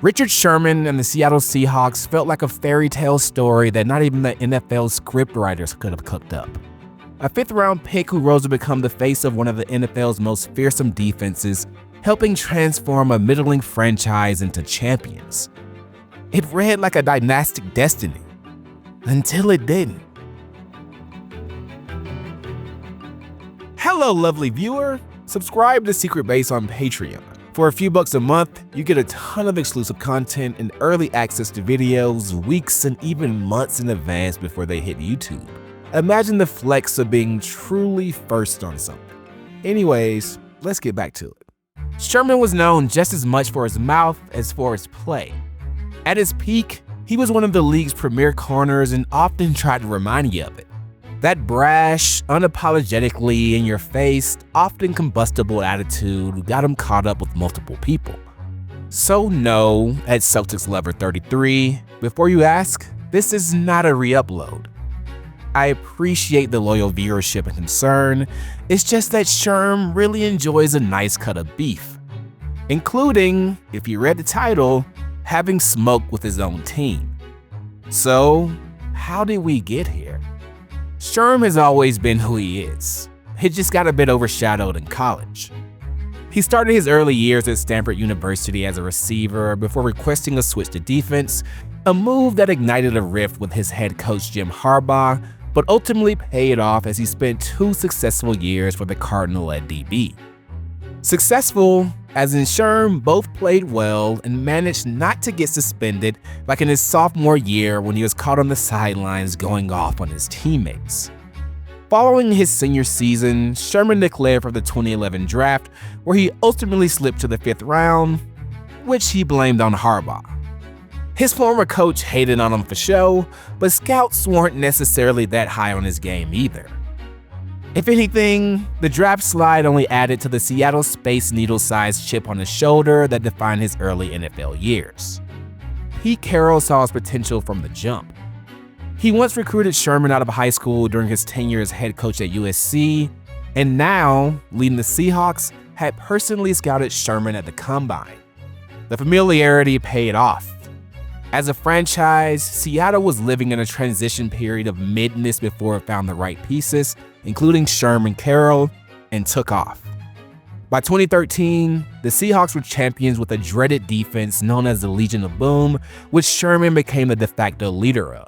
Richard Sherman and the Seattle Seahawks felt like a fairy tale story that not even the NFL scriptwriters could have cooked up. A fifth-round pick who rose to become the face of one of the NFL's most fearsome defenses, helping transform a middling franchise into champions. It read like a dynastic destiny, until it didn't. Hello, lovely viewer. Subscribe to Secret Base on Patreon. For a few bucks a month, you get a ton of exclusive content and early access to videos weeks and even months in advance before they hit YouTube. Imagine the flex of being truly first on something. Anyways, let's get back to it. Sherman was known just as much for his mouth as for his play. At his peak, he was one of the league's premier corners and often tried to remind you of it. That brash, unapologetically in-your-face, often combustible attitude got him caught up with multiple people. So no, at Celtics Lover 33, before you ask, this is not a re-upload. I appreciate the loyal viewership and concern, it's just that Sherm really enjoys a nice cut of beef. Including, if you read the title, having smoke with his own team. So, how did we get here? Sherm has always been who he is. He just got a bit overshadowed in college. He started his early years at Stanford University as a receiver before requesting a switch to defense, a move that ignited a rift with his head coach Jim Harbaugh, but ultimately paid off as he spent 2 successful years for the Cardinal at DB. Successful, as in Sherm both played well and managed not to get suspended like in his sophomore year when he was caught on the sidelines going off on his teammates. Following his senior season, Sherman declared for the 2011 draft, where he ultimately slipped to the 5th round, which he blamed on Harbaugh. His former coach hated on him for show, but scouts weren't necessarily that high on his game either. If anything, the draft slide only added to the Seattle Space Needle-sized chip on his shoulder that defined his early NFL years. Pete Carroll saw his potential from the jump. He once recruited Sherman out of high school during his tenure as head coach at USC, and now, leading the Seahawks, had personally scouted Sherman at the Combine. The familiarity paid off. As a franchise, Seattle was living in a transition period of midness before it found the right pieces, including Sherman Carroll, and took off. By 2013, the Seahawks were champions with a dreaded defense known as the Legion of Boom, which Sherman became the de facto leader of.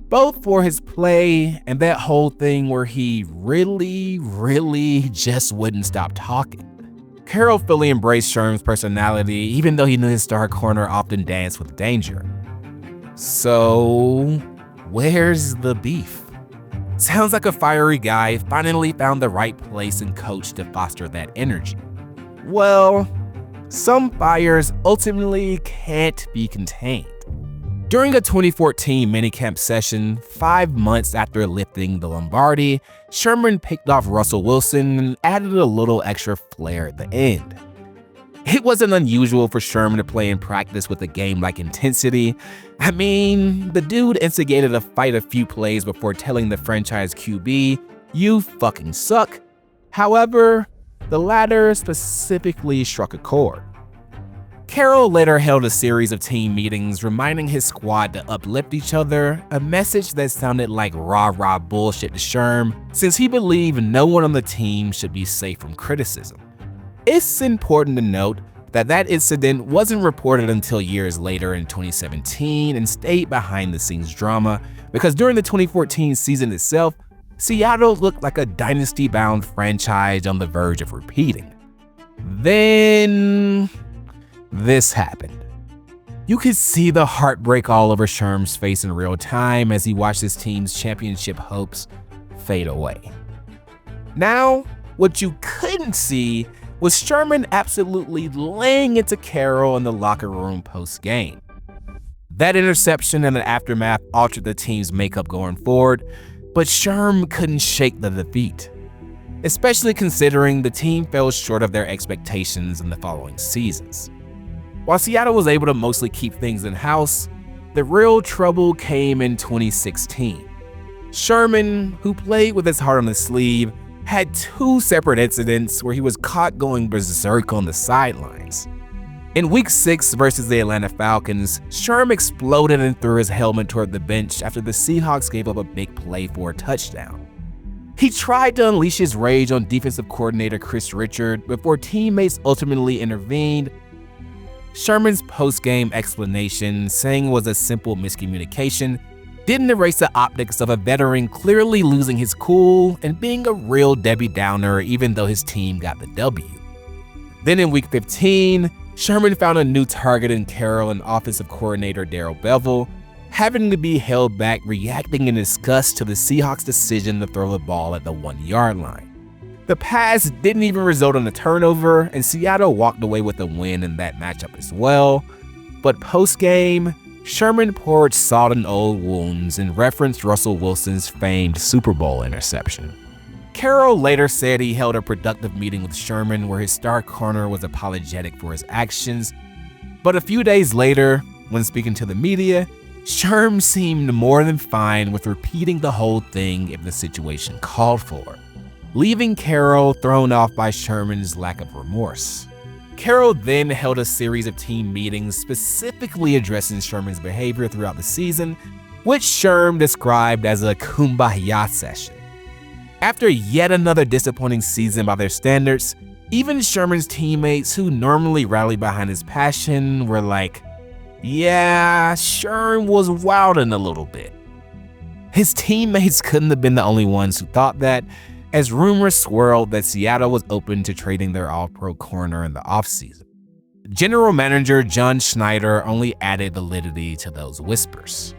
Both for his play and that whole thing where he really just wouldn't stop talking. Carroll fully embraced Sherman's personality, even though he knew his star corner often danced with danger. So, where's the beef? Sounds like a fiery guy finally found the right place and coach to foster that energy. Well, some fires ultimately can't be contained. During a 2014 minicamp session, 5 months after lifting the Lombardi, Sherman picked off Russell Wilson and added a little extra flair at the end. It wasn't unusual for Sherman to play in practice with a game-like intensity. I mean, the dude instigated a fight a few plays before telling the franchise QB, "You fucking suck." However, the latter specifically struck a chord. Carroll later held a series of team meetings reminding his squad to uplift each other, a message that sounded like rah-rah bullshit to Sherm, since he believed no one on the team should be safe from criticism. It's important to note that that incident wasn't reported until years later in 2017 and stayed behind the scenes drama, because during the 2014 season itself, Seattle looked like a dynasty-bound franchise on the verge of repeating. Then this happened. You could see the heartbreak all over Sherm's face in real time as he watched his team's championship hopes fade away. Now, what you couldn't see was Sherman absolutely laying into Carroll in the locker room post-game. That interception and the aftermath altered the team's makeup going forward, but Sherm couldn't shake the defeat, especially considering the team fell short of their expectations in the following seasons. While Seattle was able to mostly keep things in-house, the real trouble came in 2016. Sherman, who played with his heart on his sleeve, had 2 separate incidents where he was caught going berserk on the sidelines. In Week 6 versus the Atlanta Falcons, Sherm exploded and threw his helmet toward the bench after the Seahawks gave up a big play for a touchdown. He tried to unleash his rage on defensive coordinator Chris Richard before teammates ultimately intervened. Sherman's post-game explanation, saying it was a simple miscommunication, didn't erase the optics of a veteran clearly losing his cool and being a real Debbie Downer even though his team got the W. Then in Week 15, Sherman found a new target in Carroll and offensive coordinator Darrell Bevell, having to be held back, reacting in disgust to the Seahawks' decision to throw the ball at the 1-yard line. The pass didn't even result in a turnover, and Seattle walked away with a win in that matchup as well. But post-game, Sherman poured salt on old wounds and referenced Russell Wilson's famed Super Bowl interception. Carroll later said he held a productive meeting with Sherman where his star corner was apologetic for his actions. But a few days later, when speaking to the media, Sherm seemed more than fine with repeating the whole thing if the situation called for, leaving Carroll thrown off by Sherman's lack of remorse. Carroll then held a series of team meetings specifically addressing Sherman's behavior throughout the season, which Sherm described as a kumbaya session. After yet another disappointing season by their standards, even Sherman's teammates who normally rally behind his passion were like, yeah, Sherm was wilding a little bit. His teammates couldn't have been the only ones who thought that, as rumors swirled that Seattle was open to trading their all-pro corner in the offseason. General Manager John Schneider only added validity to those whispers.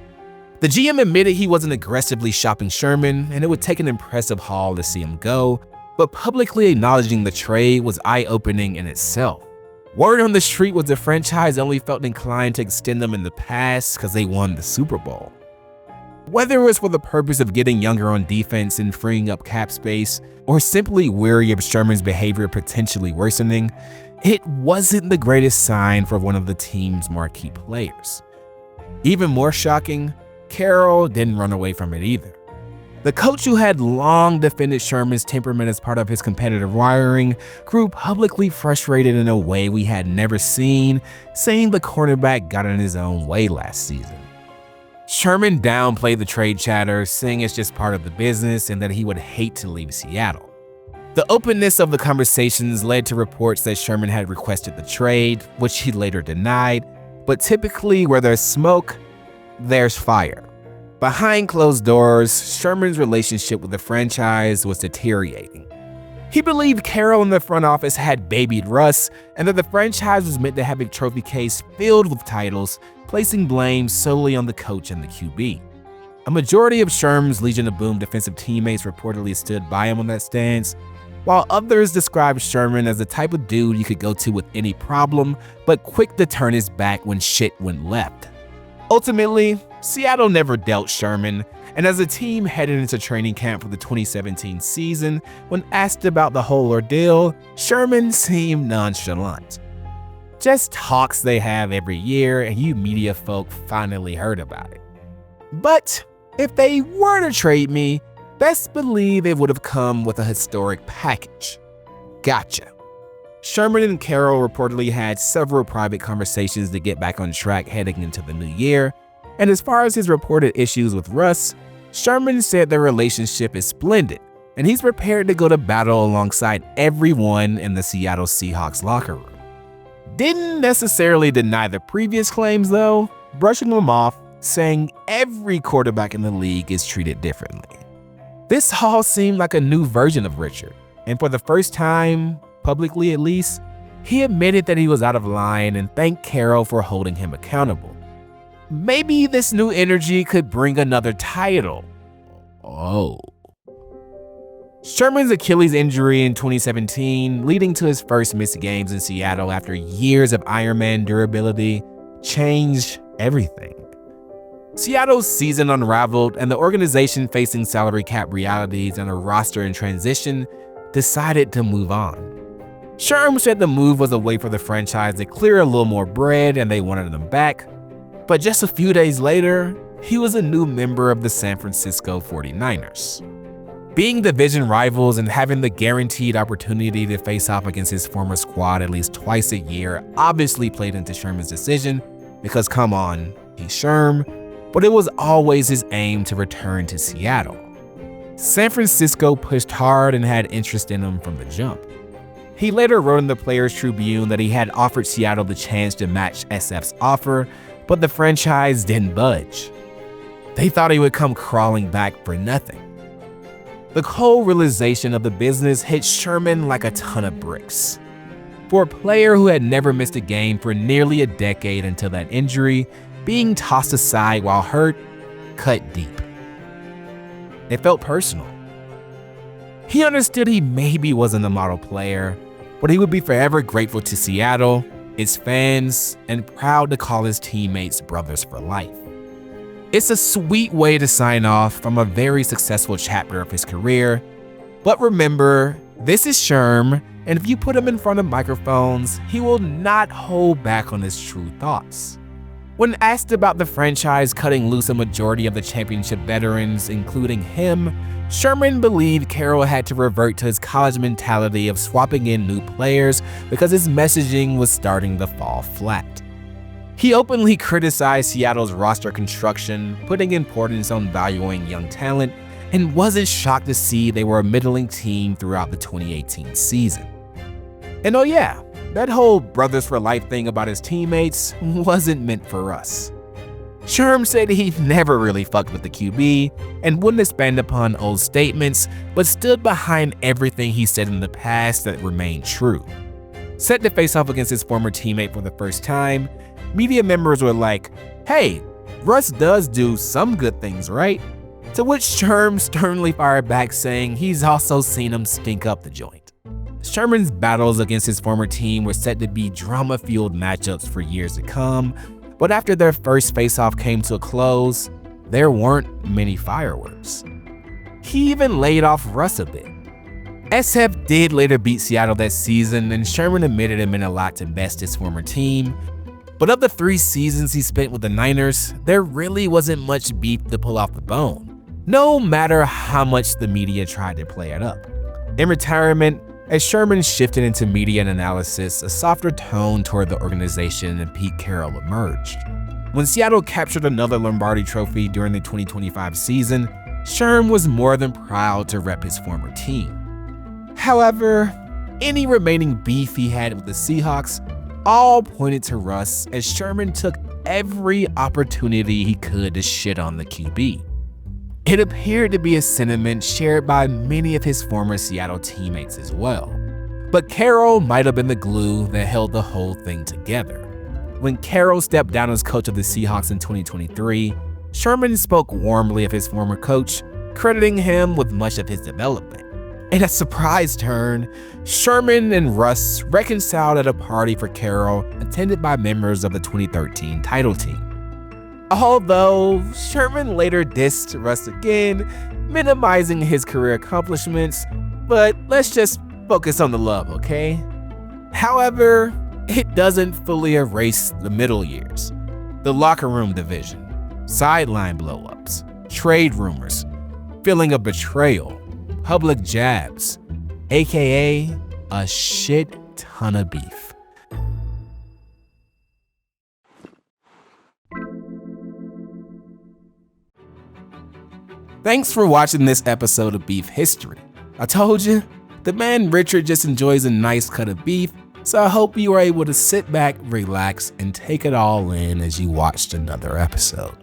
The GM admitted he wasn't aggressively shopping Sherman, and it would take an impressive haul to see him go, but publicly acknowledging the trade was eye-opening in itself. Word on the street was the franchise only felt inclined to extend them in the past because they won the Super Bowl. Whether it was for the purpose of getting younger on defense and freeing up cap space, or simply weary of Sherman's behavior potentially worsening, it wasn't the greatest sign for one of the team's marquee players. Even more shocking, Carroll didn't run away from it either. The coach who had long defended Sherman's temperament as part of his competitive wiring grew publicly frustrated in a way we had never seen, saying the cornerback got in his own way last season. Sherman downplayed the trade chatter, saying it's just part of the business and that he would hate to leave Seattle. The openness of the conversations led to reports that Sherman had requested the trade, which he later denied, but typically where there's smoke, there's fire. Behind closed doors, Sherman's relationship with the franchise was deteriorating. He believed Carroll in the front office had babied Russ, and that the franchise was meant to have a trophy case filled with titles, placing blame solely on the coach and the QB. A majority of Sherman's Legion of Boom defensive teammates reportedly stood by him on that stance, while others described Sherman as the type of dude you could go to with any problem, but quick to turn his back when shit went left. Ultimately, Seattle never dealt Sherman, and as the team headed into training camp for the 2017 season, when asked about the whole ordeal, Sherman seemed nonchalant. Just talks they have every year, and you media folk finally heard about it. But if they were to trade me, best believe it would have come with a historic package. Gotcha. Sherman and Carroll reportedly had several private conversations to get back on track heading into the new year, and as far as his reported issues with Russ, Sherman said their relationship is splendid, and he's prepared to go to battle alongside everyone in the Seattle Seahawks locker room. Didn't necessarily deny the previous claims though, brushing them off, saying every quarterback in the league is treated differently. This all seemed like a new version of Richard, and for the first time, publicly at least, he admitted that he was out of line and thanked Carroll for holding him accountable. Maybe this new energy could bring another title. Oh. Sherman's Achilles injury in 2017, leading to his first missed games in Seattle after years of Iron Man durability, changed everything. Seattle's season unraveled, and the organization, facing salary cap realities and a roster in transition, decided to move on. Sherm said the move was a way for the franchise to clear a little more bread and they wanted him back, but just a few days later, he was a new member of the San Francisco 49ers. Being division rivals and having the guaranteed opportunity to face off against his former squad at least twice a year obviously played into Sherman's decision because, come on, he's Sherm, but it was always his aim to return to Seattle. San Francisco pushed hard and had interest in him from the jump. He later wrote in the Players Tribune that he had offered Seattle the chance to match SF's offer, but the franchise didn't budge. They thought he would come crawling back for nothing. The cold realization of the business hit Sherman like a ton of bricks. For a player who had never missed a game for nearly a decade until that injury, being tossed aside while hurt cut deep. It felt personal. He understood he maybe wasn't a model player, but he would be forever grateful to Seattle, its fans, and proud to call his teammates brothers for life. It's a sweet way to sign off from a very successful chapter of his career, but remember, this is Sherm, and if you put him in front of microphones, he will not hold back on his true thoughts. When asked about the franchise cutting loose a majority of the championship veterans, including him, Sherman believed Carroll had to revert to his college mentality of swapping in new players because his messaging was starting to fall flat. He openly criticized Seattle's roster construction, putting importance on valuing young talent, and wasn't shocked to see they were a middling team throughout the 2018 season. And oh yeah, that whole brothers for life thing about his teammates wasn't meant for us. Sherm said he'd never really fucked with the QB and wouldn't expand upon old statements, but stood behind everything he said in the past that remained true. Set to face off against his former teammate for the first time, media members were like, "Hey, Russ does do some good things, right?" To which Sherm sternly fired back saying he's also seen him stink up the joint. Sherman's battles against his former team were set to be drama-fueled matchups for years to come, but after their first face-off came to a close, there weren't many fireworks. He even laid off Russ a bit. SF did later beat Seattle that season, and Sherman admitted it meant a lot to best his former team, but of the 3 seasons he spent with the Niners, there really wasn't much beef to pull off the bone, no matter how much the media tried to play it up. In retirement, as Sherman shifted into media and analysis, a softer tone toward the organization and Pete Carroll emerged. When Seattle captured another Lombardi trophy during the 2025 season, Sherm was more than proud to rep his former team. However, any remaining beef he had with the Seahawks all pointed to Russ, as Sherman took every opportunity he could to shit on the QB. It appeared to be a sentiment shared by many of his former Seattle teammates as well. But Carroll might have been the glue that held the whole thing together. When Carroll stepped down as coach of the Seahawks in 2023, Sherman spoke warmly of his former coach, crediting him with much of his development. In a surprise turn, Sherman and Russ reconciled at a party for Carroll attended by members of the 2013 title team. Although Sherman later dissed Russ again, minimizing his career accomplishments, but let's just focus on the love, okay? However, it doesn't fully erase the middle years. The locker room division, sideline blowups, trade rumors, feeling of betrayal, public jabs, aka a shit ton of beef. Thanks for watching this episode of Beef History. I told you, the man Richard just enjoys a nice cut of beef, so I hope you were able to sit back, relax, and take it all in as you watched another episode.